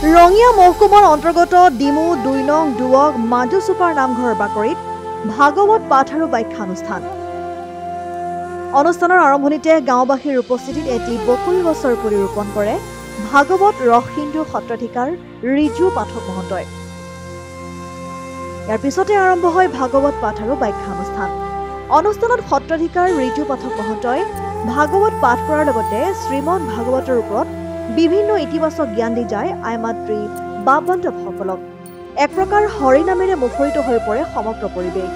ৰঙিয়া মহকুমাৰ অন্তৰ্গত ডিমু ২ নং দুৱক মাজু চুপাৰ নামঘৰৰ বাকৰিত ভাগৱত পাঠ আৰু ব্যাখ্যানুষ্ঠান। অনুষ্ঠানৰ আৰম্ভণিতে গাঁওবাসীৰ উপস্থিতিত এটি বকুল গছৰ পুলি ৰোপণ কৰে ভাগৱত ৰসসিন্ধু সত্ৰাধিকাৰ ৰিজু পাঠক মহন্তই। ইয়াৰ পিছতে আৰম্ভ হয় ভাগৱত পাঠ আৰু ব্যাখ্যানুষ্ঠান। অনুষ্ঠানত সত্ৰাধিকাৰ ৰিজু পাঠক মহন্তই ভাগৱত পাঠ কৰাৰ লগতে শ্ৰীমদ ভাগৱতৰ ওপৰত বিভিন্ন ইতিবাচক জ্ঞান দি যায় আইমাতৃ বাপ বান্ধৱসকলক। এক প্ৰকাৰ হৰিনামেৰে মুখৰিত হৈ পৰে সমগ্ৰ পৰিৱেশ।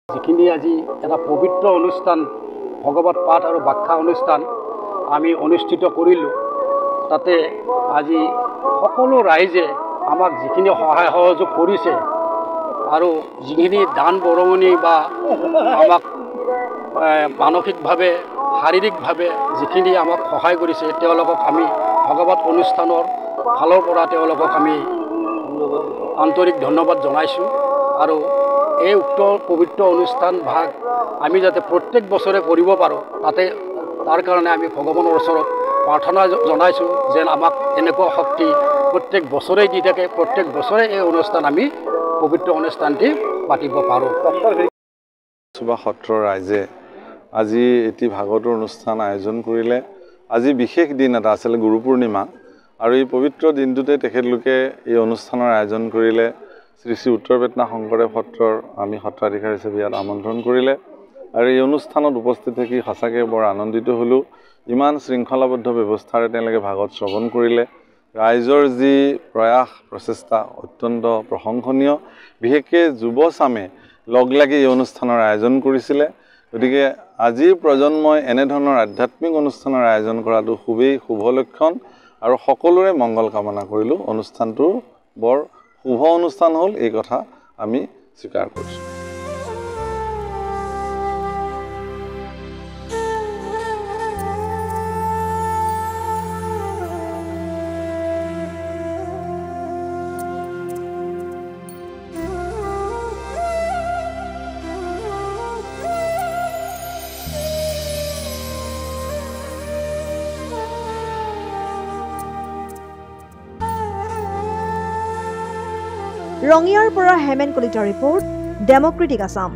যিখিনি আজি এটা পবিত্ৰ অনুষ্ঠান ভগৱত পাঠ আৰু ব্যাখ্যা অনুষ্ঠান আমি অনুষ্ঠিত কৰিলোঁ, তাতে আজি সকলো ৰাইজে আমাক যিখিনি সহায় সহযোগ কৰিছে আৰু যিখিনি দান বৰঙণি বা আমাক মানসিকভাৱে শাৰীৰিকভাৱে যিখিনি আমাক সহায় কৰিছে, তেওঁলোকক আমি ভগৱত অনুষ্ঠানৰ ফালৰ পৰা তেওঁলোকক আমি আন্তৰিক ধন্যবাদ জনাইছোঁ। আৰু এই উক্ত পবিত্ৰ অনুষ্ঠান ভাগ আমি যাতে প্ৰত্যেক বছৰে কৰিব পাৰোঁ, তাৰ কাৰণে আমি ভগৱানৰ ওচৰত প্ৰাৰ্থনা জনাইছোঁ যেন আমাক এনেকুৱা শক্তি প্ৰত্যেক বছৰেই দি থাকে, প্ৰত্যেক বছৰে এই অনুষ্ঠান আমি পবিত্ৰ অনুষ্ঠানটি পাতিব পাৰোঁ। সত্ৰৰ ৰাইজে আজি এটি ভাগৱতৰ অনুষ্ঠান আয়োজন কৰিলে। আজি বিশেষ দিন এটা আছিলে, গুৰু পূৰ্ণিমা, আৰু এই পবিত্ৰ দিনটোতে তেখেতলোকে এই অনুষ্ঠানৰ আয়োজন কৰিলে। শ্ৰী শ্ৰী উত্তৰ বেটনা শংকৰদেৱ সত্ৰৰ আমি সত্ৰাধিকাৰ হিচাপে ইয়াত আমন্ত্ৰণ কৰিলে আৰু এই অনুষ্ঠানত উপস্থিত থাকি সঁচাকৈ বৰ আনন্দিত হ'লোঁ। ইমান শৃংখলাবদ্ধ ব্যৱস্থাৰে তেওঁলোকে ভাগৱত শ্ৰৱণ কৰিলে। ৰাইজৰ যি প্ৰয়াস প্ৰচেষ্টা অত্যন্ত প্ৰশংসনীয়। বিশেষকৈ যুৱচামে লগ লাগি এই অনুষ্ঠানৰ আয়োজন কৰিছিলে। গতিকে আজিৰ প্ৰজন্মই এনেধৰণৰ আধ্যাত্মিক অনুষ্ঠানৰ আয়োজন কৰাটো খুবেই শুভ লক্ষণ আৰু সকলোৰে মংগল কামনা কৰিলোঁ। অনুষ্ঠানটো বৰ শুভ অনুষ্ঠান হ'ল, এই কথা আমি স্বীকাৰ কৰিছোঁ। ৰঙিয়াৰ পৰা হেমেন কলিতাৰ ৰিপৰ্ট, ডেমক্ৰেটিক আছাম।